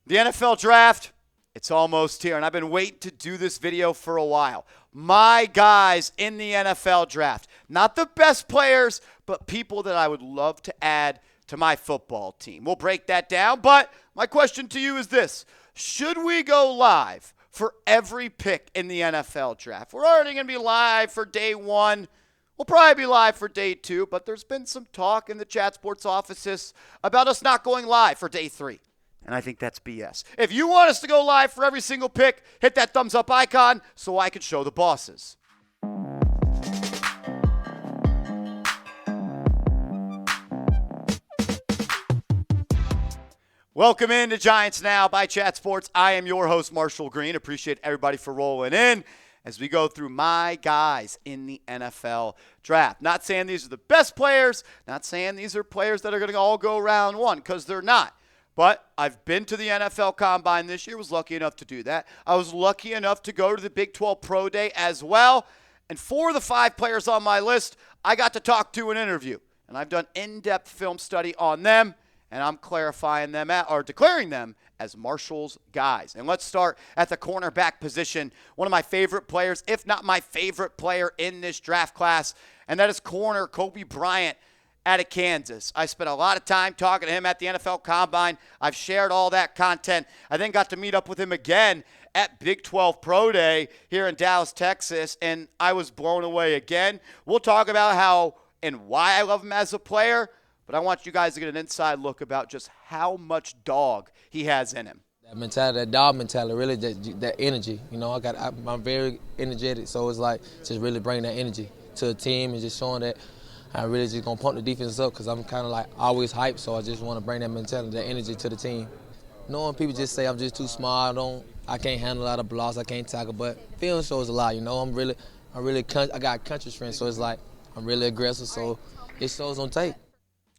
The NFL draft, it's almost here, and I've been waiting to do this video for a while. My guys in the NFL draft. Not the best players, but people that I would love to add to my football team. We'll break that down, but my question to you is this. Should we go live for every pick in the NFL draft? We're already going to be live for day one. We'll probably be live for day two, but there's been some talk in the Chat Sports offices about us not going live for day three. And I think that's BS. If you want us to go live for every single pick, hit that thumbs up icon so I can show the bosses. Welcome into Giants Now by Chat Sports. I am your host, Marshall Green. Appreciate everybody for rolling in as we go through my guys in the NFL draft. Not saying these are the best players, not saying these are players that are going to all go round one, because they're not. But I've been to the NFL Combine this year, was lucky enough to do that. I was lucky enough to go to the Big 12 Pro Day as well. And for the 5 players on my list, I got to talk to an interview. And I've done in-depth film study on them, and I'm declaring them as Marshall's guys. And let's start at the cornerback position. One of my favorite players, if not my favorite player in this draft class, and that is corner Cobee Bryant out of Kansas. I spent a lot of time talking to him at the NFL Combine. I've shared all that content. I then got to meet up with him again at Big 12 Pro Day here in Dallas, Texas, and I was blown away again. We'll talk about how and why I love him as a player, but I want you guys to get an inside look about just how much dog he has in him. That mentality, that dog mentality, really that energy. You know, I'm very energetic, so it's like just really bringing that energy to the team and just showing that I really just going to pump the defense up, because I'm kind of like always hyped, so I just want to bring that mentality, that energy to the team. Knowing people just say I'm just too small, I can't handle a lot of blocks, I can't tackle, but film shows a lot, you know. I got country strength, so it's like I'm really aggressive, so it shows on tape.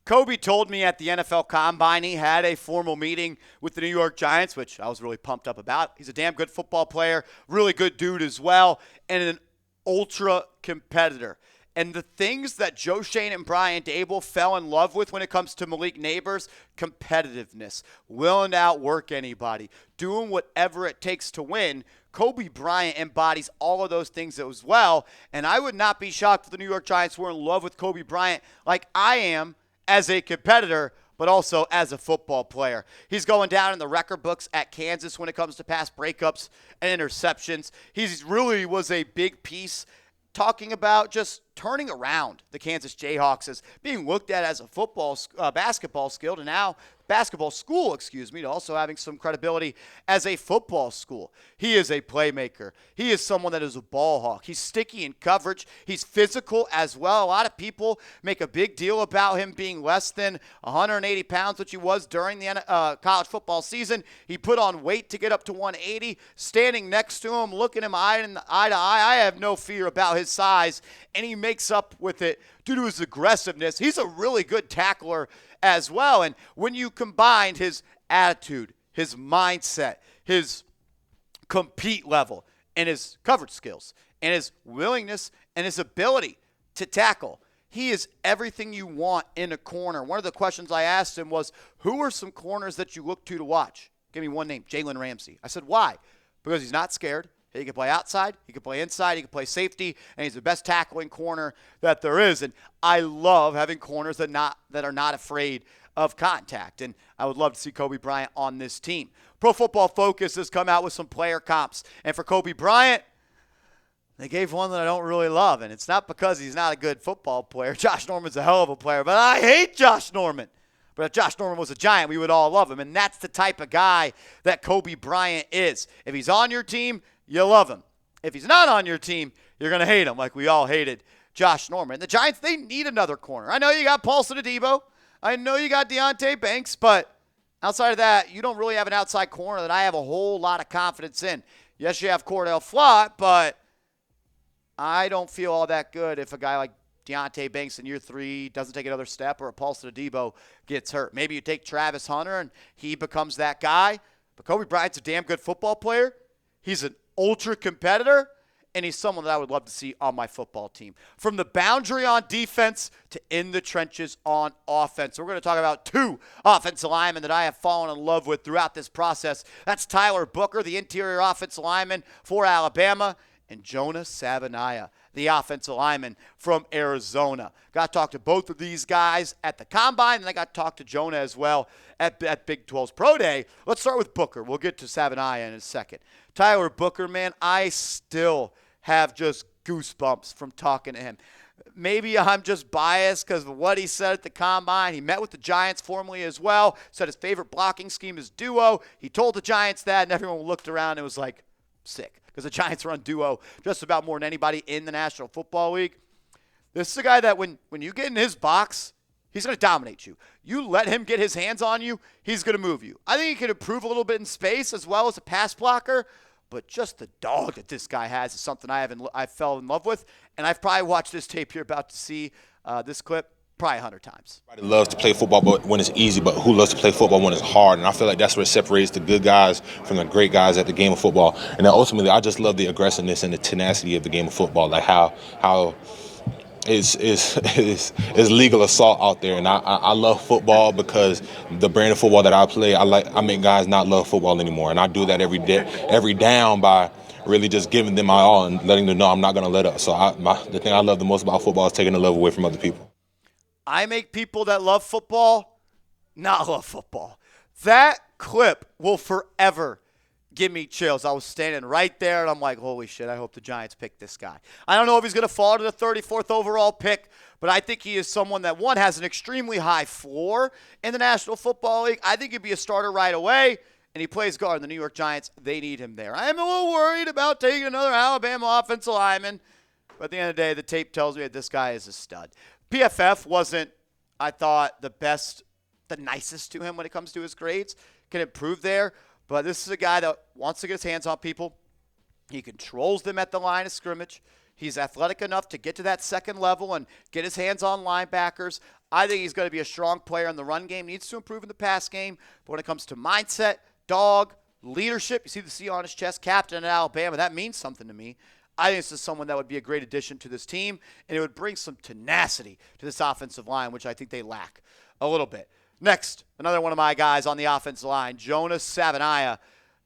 Cobee told me at the NFL Combine he had a formal meeting with the New York Giants, which I was really pumped up about. He's a damn good football player, really good dude as well, and an ultra competitor. And the things that Joe Schoen and Brian Dable fell in love with when it comes to Malik Neighbors, competitiveness, willing to outwork anybody, doing whatever it takes to win. Cobee Bryant embodies all of those things as well. And I would not be shocked if the New York Giants were in love with Cobee Bryant like I am as a competitor, but also as a football player. He's going down in the record books at Kansas when it comes to pass breakups and interceptions. He really was a big piece talking about just turning around the Kansas Jayhawks as being looked at as a basketball skill to now basketball school, to also having some credibility as a football school. He is a playmaker. He is someone that is a ball hawk. He's sticky in coverage. He's physical as well. A lot of people make a big deal about him being less than 180 pounds, which he was during the college football season. He put on weight to get up to 180. Standing next to him, looking him eye to eye, I have no fear about his size, and he makes up with it due to his aggressiveness. He's a really good tackler as well. And when you combine his attitude, his mindset, his compete level, and his coverage skills, and his willingness and his ability to tackle, he is everything you want in a corner. One of the questions I asked him was, who are some corners that you look to watch? Give me one name, Jalen Ramsey. I said, why? Because he's not scared. He can play outside, he can play inside, he can play safety, and he's the best tackling corner that there is. And I love having corners that are not afraid of contact. And I would love to see Cobee Bryant on this team. Pro Football Focus has come out with some player comps. And for Cobee Bryant, they gave one that I don't really love. And it's not because he's not a good football player. Josh Norman's a hell of a player, but I hate Josh Norman. But if Josh Norman was a Giant, we would all love him. And that's the type of guy that Cobee Bryant is. If he's on your team, you love him. If he's not on your team, you're going to hate him like we all hated Josh Norman. The Giants, they need another corner. I know you got Paulson Adebo. I know you got Deonte Banks, but outside of that, you don't really have an outside corner that I have a whole lot of confidence in. Yes, you have Cordell Flott, but I don't feel all that good if a guy like Deonte Banks in year 3 doesn't take another step, or a Paulson Adebo gets hurt. Maybe you take Travis Hunter and he becomes that guy. But Cobee Bryant's a damn good football player. He's an ultra competitor, and he's someone that I would love to see on my football team. From the boundary on defense to in the trenches on offense. We're going to talk about two offensive linemen that I have fallen in love with throughout this process. That's Tyler Booker, the interior offensive lineman for Alabama, and Jonah Savaiinaea, the offensive lineman from Arizona. Got to talk to both of these guys at the Combine, and I got to talk to Jonah as well at Big 12's Pro Day. Let's start with Booker. We'll get to Savaiinaea in a second. Tyler Booker, man, I still have just goosebumps from talking to him. Maybe I'm just biased because of what he said at the Combine. He met with the Giants formally as well, said his favorite blocking scheme is duo. He told the Giants that, and everyone looked around and was like, sick. Because the Giants run duo just about more than anybody in the National Football League. This is a guy that when you get in his box, he's going to dominate you. You let him get his hands on you, he's going to move you. I think he can improve a little bit in space as well as a pass blocker, but just the dog that this guy has is something I fell in love with, and I've probably watched this tape you're about to see, this clip, probably 100 times. Everybody loves to play football but when it's easy, but who loves to play football when it's hard? And I feel like that's what separates the good guys from the great guys at the game of football. And then ultimately, I just love the aggressiveness and the tenacity of the game of football, like how is legal assault out there. And I love football because the brand of football that I play, I make guys not love football anymore. And I do that every day, every down by really just giving them my all and letting them know I'm not going to let up. So the thing I love the most about football is taking the love away from other people. I make people that love football not love football. That clip will forever give me chills. I was standing right there, and I'm like, holy shit, I hope the Giants pick this guy. I don't know if he's going to fall to the 34th overall pick, but I think he is someone that, one, has an extremely high floor in the National Football League. I think he'd be a starter right away, and he plays guard. The New York Giants, they need him there. I am a little worried about taking another Alabama offensive lineman, but at the end of the day, the tape tells me that this guy is a stud. PFF wasn't, I thought, the nicest to him when it comes to his grades. Can improve there, but this is a guy that wants to get his hands on people. He controls them at the line of scrimmage. He's athletic enough to get to that second level and get his hands on linebackers. I think he's going to be a strong player in the run game. Needs to improve in the pass game, but when it comes to mindset, dog, leadership, you see the C on his chest, captain at Alabama, that means something to me. I think this is someone that would be a great addition to this team, and it would bring some tenacity to this offensive line, which I think they lack a little bit. Next, another one of my guys on the offensive line, Jonah Savaiinaea,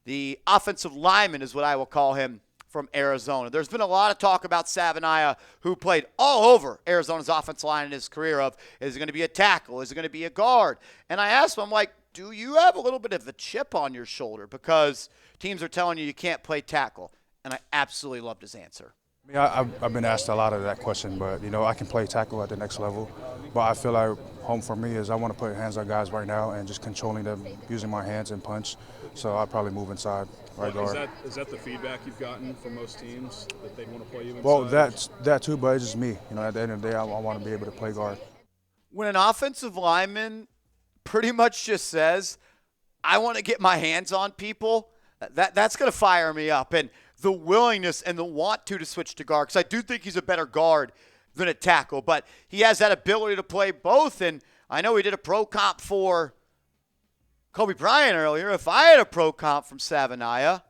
the offensive lineman is what I will call him from Arizona. There's been a lot of talk about Savaiinaea, who played all over Arizona's offensive line in his career of, is it going to be a tackle? Is it going to be a guard? And I asked him, I'm like, do you have a little bit of a chip on your shoulder because teams are telling you can't play tackle? And I absolutely loved his answer. I've been asked a lot of that question, but, I can play tackle at the next level. But I feel like home for me is I want to put hands on guys right now and just controlling them using my hands and punch. So I'll probably move inside right guard. Is that the feedback you've gotten from most teams, that they want to play you inside? Well, that too, but it's just me. At the end of the day, I want to be able to play guard. When an offensive lineman pretty much just says, I want to get my hands on people, that's going to fire me up. And the willingness and the want to switch to guard, because I do think he's a better guard than a tackle, but he has that ability to play both. And I know he did a pro comp for Cobee Bryant earlier. If I had a pro comp from Savaiinaea,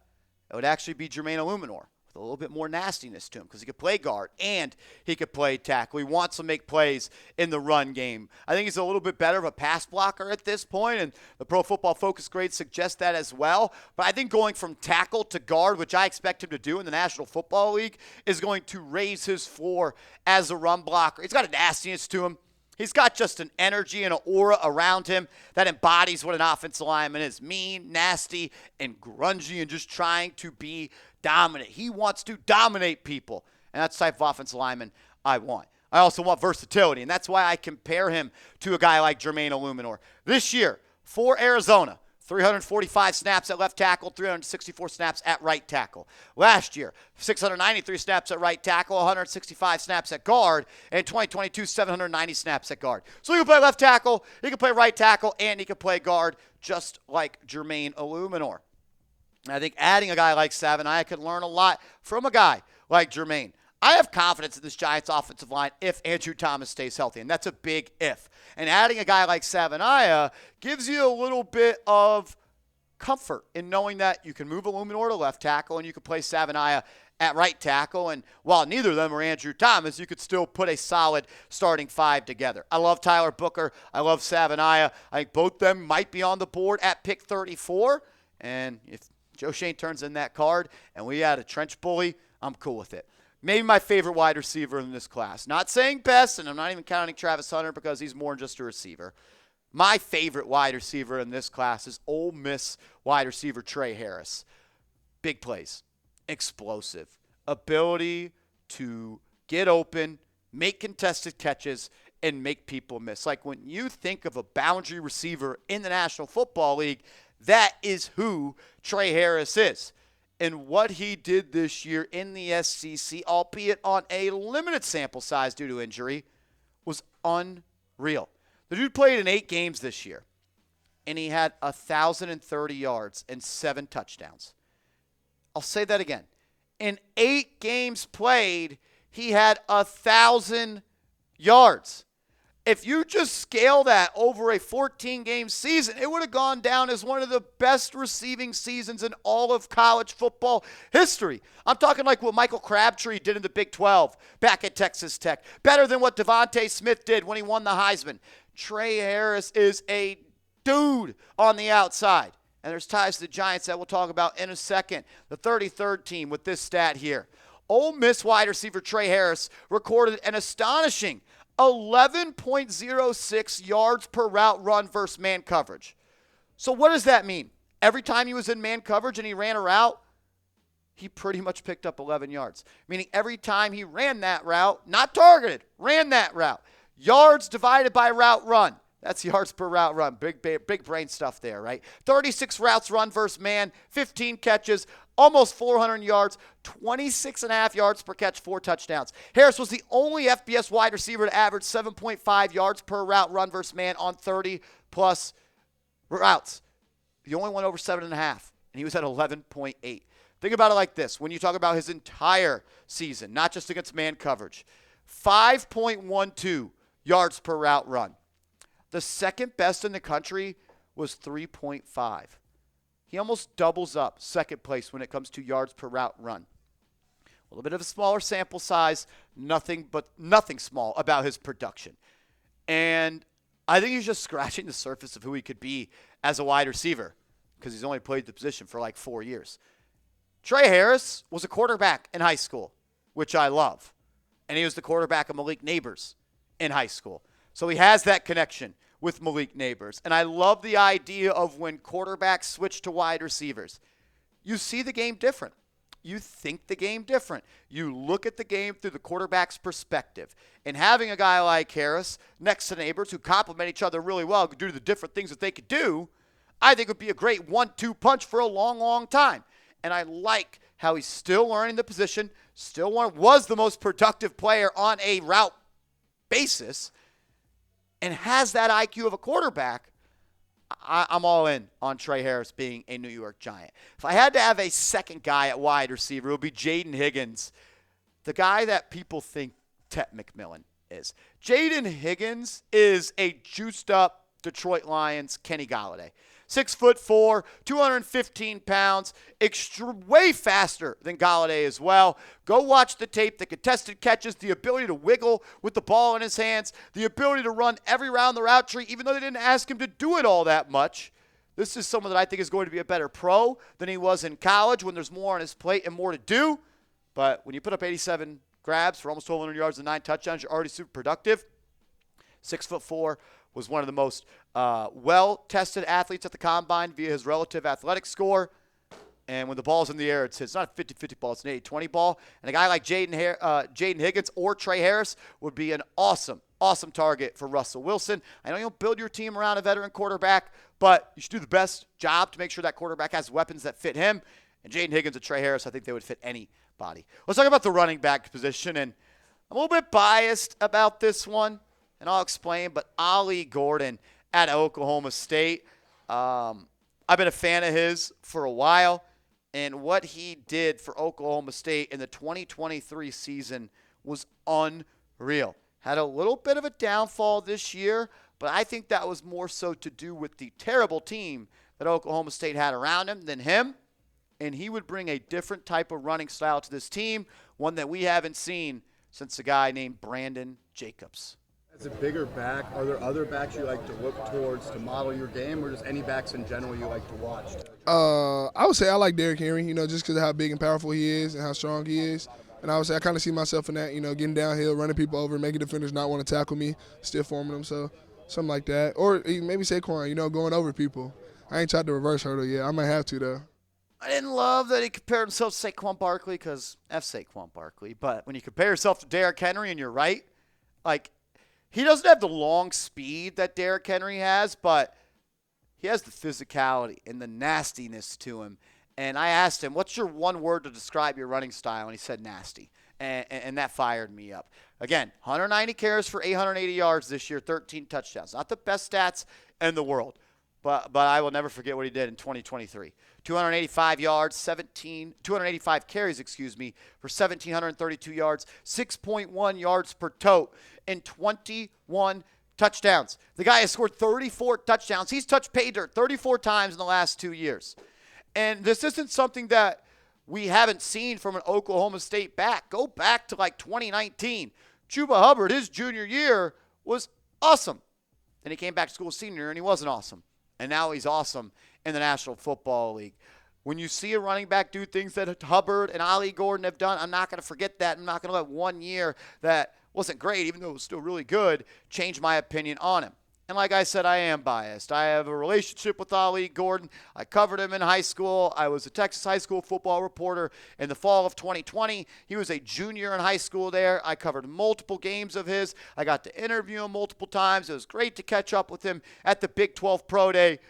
it would actually be Jermaine Illuminor, with a little bit more nastiness to him, because he could play guard and he could play tackle. He wants to make plays in the run game. I think he's a little bit better of a pass blocker at this point, and the Pro Football Focus grades suggest that as well. But I think going from tackle to guard, which I expect him to do in the National Football League, is going to raise his floor as a run blocker. He's got a nastiness to him. He's got just an energy and an aura around him that embodies what an offensive lineman is. Mean, nasty, and grungy, and just trying to be dominant. He wants to dominate people, and that's the type of offensive lineman I want. I also want versatility, and that's why I compare him to a guy like Jermaine Illuminor. This year, for Arizona, 345 snaps at left tackle, 364 snaps at right tackle. Last year, 693 snaps at right tackle, 165 snaps at guard, and in 2022, 790 snaps at guard. So he can play left tackle, he can play right tackle, and he can play guard just like Jermaine Illuminor. And I think adding a guy like Savaiinaea could learn a lot from a guy like Jermaine. I have confidence in this Giants offensive line if Andrew Thomas stays healthy, and that's a big if. And adding a guy like Savaiinaea gives you a little bit of comfort in knowing that you can move Illuminor to left tackle and you can play Savaiinaea at right tackle. And while neither of them are Andrew Thomas, you could still put a solid starting five together. I love Tyler Booker. I love Savaiinaea. I think both of them might be on the board at pick 34. And if Joe Schoen turns in that card and we add a trench bully, I'm cool with it. Maybe my favorite wide receiver in this class. Not saying best, and I'm not even counting Travis Hunter because he's more than just a receiver. My favorite wide receiver in this class is Ole Miss wide receiver Tre Harris. Big plays, explosive, ability to get open, make contested catches, and make people miss. Like when you think of a boundary receiver in the National Football League, that is who Tre Harris is. And what he did this year in the SEC, albeit on a limited sample size due to injury, was unreal. The dude played in 8 games this year, and he had 1,030 yards and 7 touchdowns. I'll say that again. In 8 games played, he had 1,000 yards. If you just scale that over a 14-game season, it would have gone down as one of the best receiving seasons in all of college football history. I'm talking like what Michael Crabtree did in the Big 12 back at Texas Tech. Better than what Devontae Smith did when he won the Heisman. Tre Harris is a dude on the outside. And there's ties to the Giants that we'll talk about in a second. The 33rd team with this stat here. Ole Miss wide receiver Tre Harris recorded an astonishing 11.06 yards per route run versus man coverage. So what does that mean? Every time he was in man coverage and he ran a route, he pretty much picked up 11 yards. Meaning every time he ran that route, not targeted, ran that route. Yards divided by route run. That's yards per route run. Big brain stuff there, right? 36 routes run versus man, 15 catches, almost 400 yards, 26.5 yards per catch, 4 touchdowns. Harris was the only FBS wide receiver to average 7.5 yards per route run versus man on 30-plus routes. The only one over 7.5, and he was at 11.8. Think about it like this. When you talk about his entire season, not just against man coverage, 5.12 yards per route run. The second best in the country was 3.5. He almost doubles up second place when it comes to yards per route run. A little bit of a smaller sample size, nothing small about his production. And I think he's just scratching the surface of who he could be as a wide receiver because he's only played the position for like 4 years. Tre Harris was a quarterback in high school, which I love. And he was the quarterback of Malik Neighbors in high school. So he has that connection with Malik Neighbors. And I love the idea of when quarterbacks switch to wide receivers. You see the game different. You think the game different. You look at the game through the quarterback's perspective. And having a guy like Harris next to Neighbors who complement each other really well due to the different things that they could do, I think would be a great 1-2 punch for a long, long time. And I like how he's still learning the position, was the most productive player on a route basis, and has that IQ of a quarterback. I'm all in on Tre Harris being a New York Giant. If I had to have a second guy at wide receiver, it would be Jaden Higgins, the guy that people think Tet McMillan is. Jaden Higgins is a juiced-up Detroit Lions Kenny Golladay. 6'4", 215 pounds, way faster than Golladay as well. Go watch the tape, the contested catches, the ability to wiggle with the ball in his hands, the ability to run every round the route tree, even though they didn't ask him to do it all that much. This is someone that I think is going to be a better pro than he was in college when there's more on his plate and more to do. But when you put up 87 grabs for almost 1,200 yards and 9 touchdowns, you're already super productive. 6'4", was one of the most well-tested athletes at the Combine via his relative athletic score. And when the ball's in the air, it's not a 50-50 ball, it's an 80-20 ball. And a guy like Jaden Higgins or Tre Harris would be an awesome target for Russell Wilson. I know you don't build your team around a veteran quarterback, but you should do the best job to make sure that quarterback has weapons that fit him. And Jaden Higgins and Tre Harris, I think they would fit anybody. Let's talk about the running back position. And I'm a little bit biased about this one, and I'll explain, but Ollie Gordon at Oklahoma State. I've been a fan of his for a while, and what he did for Oklahoma State in the 2023 season was unreal. Had a little bit of a downfall this year, but I think that was more so to do with the terrible team that Oklahoma State had around him than him, and he would bring a different type of running style to this team, one that we haven't seen since a guy named Brandon Jacobs. As a bigger back, are there other backs you like to look towards to model your game, or just any backs in general you like to watch? I would say I like Derrick Henry, just because of how big and powerful he is and how strong he is. And I would say I kind of see myself in that, getting downhill, running people over, making defenders not want to tackle me, still forming them. So something like that. Or maybe Saquon, going over people. I ain't tried to reverse hurdle yet. I might have to, though. I didn't love that he compared himself to Saquon Barkley because F Saquon Barkley. But when you compare yourself to Derrick Henry, and you're right, he doesn't have the long speed that Derrick Henry has, but he has the physicality and the nastiness to him. And I asked him, what's your one word to describe your running style? And he said nasty. And that fired me up. Again, 190 carries for 880 yards this year, 13 touchdowns. Not the best stats in the world. But I will never forget what he did in 2023. 285 yards, 285 carries, for 1,732 yards, 6.1 yards per tote, and 21 touchdowns. The guy has scored 34 touchdowns. He's touched pay dirt 34 times in the last 2 years. And this isn't something that we haven't seen from an Oklahoma State back. Go back to 2019. Chuba Hubbard, his junior year, was awesome. Then he came back to school senior year, and he wasn't awesome. And now he's awesome in the National Football League. When you see a running back do things that Hubbard and Ollie Gordon have done, I'm not going to forget that. I'm not going to let 1 year that wasn't great, even though it was still really good, change my opinion on him. And like I said, I am biased. I have a relationship with Ollie Gordon. I covered him in high school. I was a Texas high school football reporter in the fall of 2020. He was a junior in high school there. I covered multiple games of his. I got to interview him multiple times. It was great to catch up with him at the Big 12 Pro Day.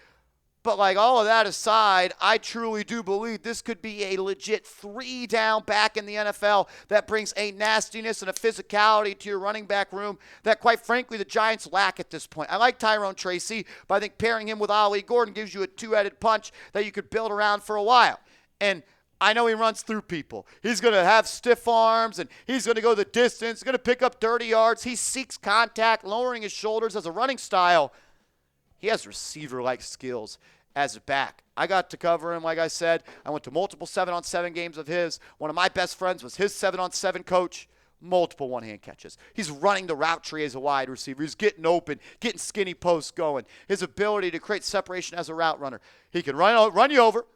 But all of that aside, I truly do believe this could be a legit 3-down back in the NFL that brings a nastiness and a physicality to your running back room that, quite frankly, the Giants lack at this point. I like Tyrone Tracy, but I think pairing him with Ollie Gordon gives you a two-headed punch that you could build around for a while. And I know he runs through people. He's going to have stiff arms, and he's going to go the distance. He's going to pick up dirty yards. He seeks contact, lowering his shoulders as a running style. He has receiver-like skills as a back. I got to cover him, like I said. I went to multiple 7-on-7 games of his. One of my best friends was his 7-on-7 coach. Multiple one-hand catches. He's running the route tree as a wide receiver. He's getting open, getting skinny posts going. His ability to create separation as a route runner. He can run you over.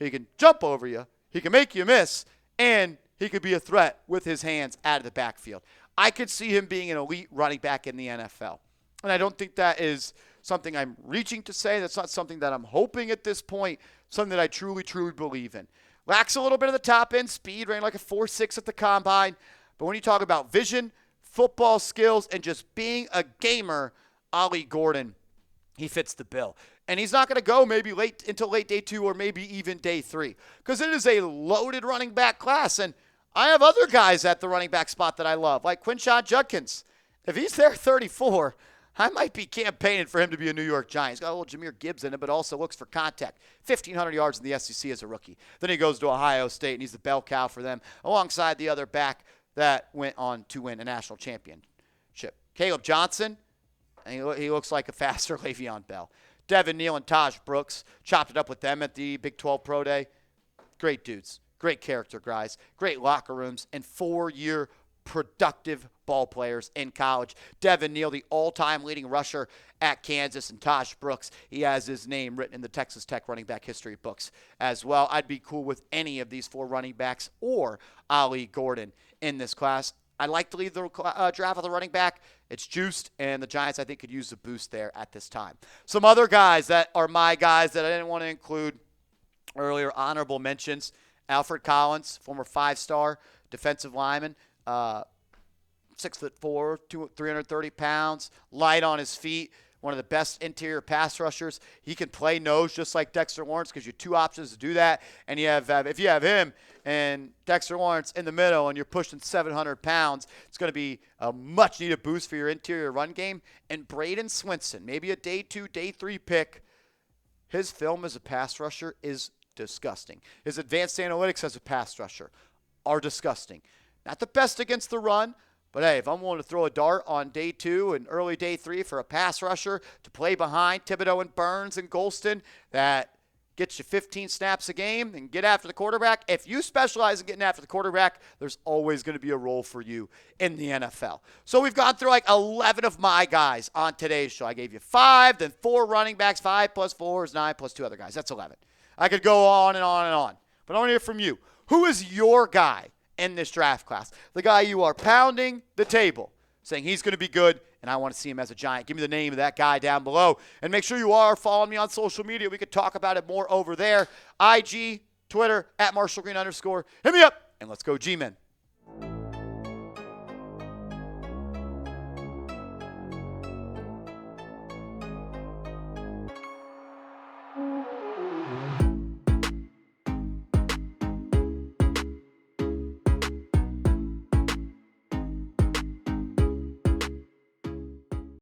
He can jump over you. He can make you miss. And he could be a threat with his hands out of the backfield. I could see him being an elite running back in the NFL. And I don't think that is something I'm reaching to say. That's not something that I'm hoping at this point. Something that I truly, truly believe in. Lacks a little bit of the top end speed, ran like a 4.6 at the combine. But when you talk about vision, football skills, and just being a gamer, Ollie Gordon, he fits the bill. And he's not going to go maybe until late day 2 or maybe even day 3. Because it is a loaded running back class. And I have other guys at the running back spot that I love, like Quinshon Judkins. If he's there 34, I might be campaigning for him to be a New York Giant. He's got a little Jahmyr Gibbs in him, but also looks for contact. 1,500 yards in the SEC as a rookie. Then he goes to Ohio State, and he's the bell cow for them, alongside the other back that went on to win a national championship. Caleb Johnson, and he looks like a faster Le'Veon Bell. Devin Neal and Taj Brooks, chopped it up with them at the Big 12 Pro Day. Great dudes, great character guys, great locker rooms, and 4-year productive ball players in college. Devin Neal, the all-time leading rusher at Kansas, and Taj Brooks, he has his name written in the Texas Tech running back history books as well. I'd be cool with any of these 4 running backs or Ollie Gordon in this class. I'd like to lead the draft with a running back. It's juiced, and the Giants, I think, could use the boost there at this time. Some other guys that are my guys that I didn't want to include earlier, honorable mentions. Alfred Collins, former 5-star defensive lineman, 6'4", 330 pounds, light on his feet, one of the best interior pass rushers. He can play nose just like Dexter Lawrence, because you have 2 options to do that. And you have if you have him and Dexter Lawrence in the middle and you're pushing 700 pounds, it's going to be a much-needed boost for your interior run game. And Braden Swinson, maybe a day 2, day 3 pick, his film as a pass rusher is disgusting. His advanced analytics as a pass rusher are disgusting. Not the best against the run, but hey, if I'm willing to throw a dart on day 2 and early day 3 for a pass rusher to play behind Thibodeau and Burns and Golston, that gets you 15 snaps a game and get after the quarterback. If you specialize in getting after the quarterback, there's always going to be a role for you in the NFL. So we've gone through like 11 of my guys on today's show. I gave you 5, then 4 running backs. 5 plus 4 is 9 plus 2 other guys. That's 11. I could go on and on and on. But I want to hear from you. Who is your guy in this draft class? The guy you are pounding the table, saying he's going to be good, and I want to see him as a Giant. Give me the name of that guy down below. And make sure you are following me on social media. We could talk about it more over there. IG, Twitter, @MarshallGreen_. Hit me up, and let's go G-Men.